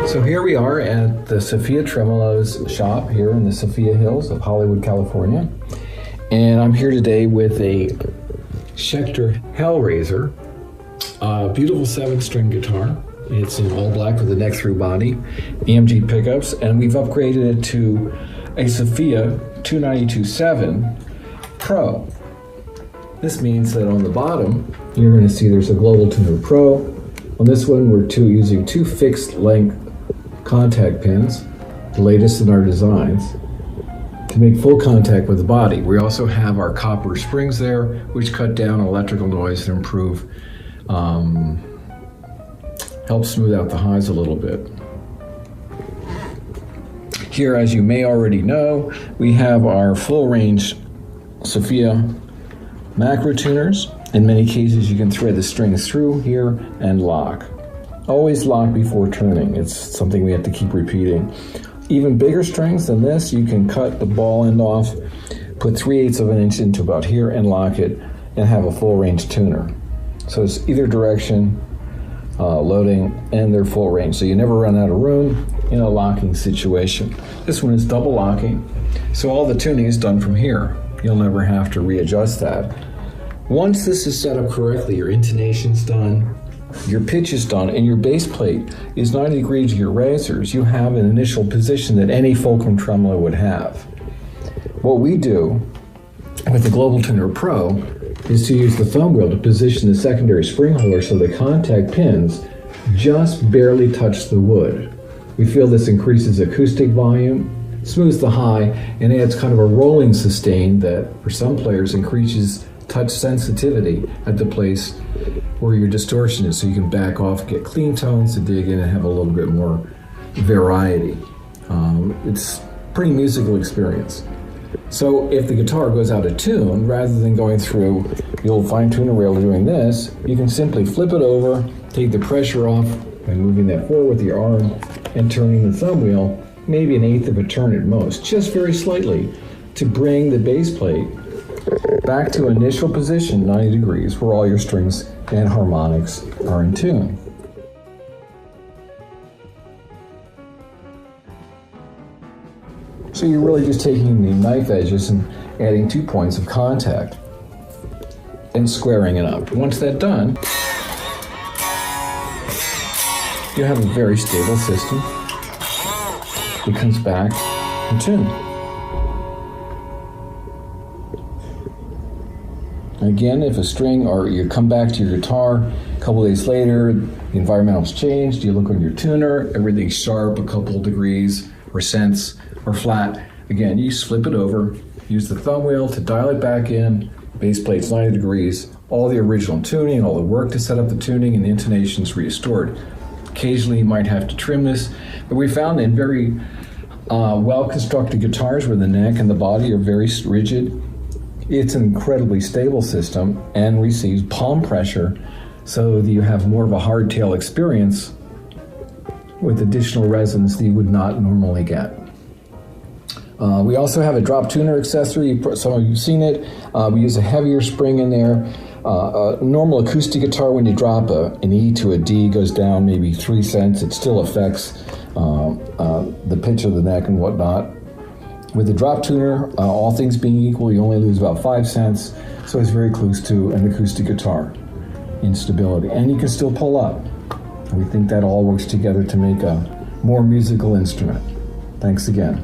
So here we are at the Sophia Tremolo's shop here in the Sophia Hills of Hollywood, California. And I'm here today with a Schecter Hellraiser, a beautiful 7-string guitar. It's in all black with a neck-through body, EMG pickups, and we've upgraded it to a Sophia 292.7 Pro. This means that on the bottom, you're going to see there's a Global Tuner Pro. On this one, we're using 2 fixed-length contact pins, the latest in our designs, to make full contact with the body. We also have our copper springs there, which cut down electrical noise and improve, help smooth out the highs a little bit. Here, as you may already know, we have our full range Sophia macro tuners. In many cases, you can thread the strings through here and lock. Always lock before turning. It's something we have to keep repeating. Even bigger strings than this, you can cut the ball end off, put 3/8 of an inch into about here and lock it and have a full range tuner. So it's either direction, loading, and they're full range. So you never run out of room in a locking situation. This one is double locking, so all the tuning is done from here. You'll never have to readjust that. Once this is set up correctly, your intonation's done, your pitch is done, and your bass plate is 90 degrees to your risers, you have an initial position that any Fulcrum tremolo would have. What we do with the Global Tuner Pro is to use the thumb wheel to position the secondary spring holder so the contact pins just barely touch the wood. We feel this increases acoustic volume, smooths the high, and adds kind of a rolling sustain that, for some players, increases touch sensitivity at the place where your distortion is, so you can back off, get clean tones to dig in and have a little bit more variety. It's a pretty musical experience. So if the guitar goes out of tune, rather than going through the old fine tuner rail doing this, you can simply flip it over, take the pressure off by moving that forward with your arm and turning the thumb wheel maybe 1/8 of a turn at most, just very slightly, to bring the bass plate back to initial position, 90 degrees, where all your strings and harmonics are in tune. So you're really just taking the knife edges and adding 2 points of contact and squaring it up. Once that's done, you have a very stable system. It comes back in tune. Again, if a string, or you come back to your guitar a couple days later, the environmental's changed, you look on your tuner, everything's sharp, a couple degrees, or cents, or flat. Again, you just flip it over, use the thumb wheel to dial it back in, bass plate's 90 degrees, all the original tuning, all the work to set up the tuning, and the intonation's restored. Occasionally you might have to trim this, but we found in very well-constructed guitars where the neck and the body are very rigid, it's an incredibly stable system and receives palm pressure, so that you have more of a hardtail experience with additional resonance that you would not normally get. We also have a drop tuner accessory. Some of you have seen it. We use a heavier spring in there. A normal acoustic guitar, when you drop an E to a D, goes down maybe 3 cents. It still affects the pitch of the neck and whatnot. With the drop tuner, all things being equal, you only lose about 5 cents, so it's very close to an acoustic guitar in stability. And you can still pull up. We think that all works together to make a more musical instrument. Thanks again.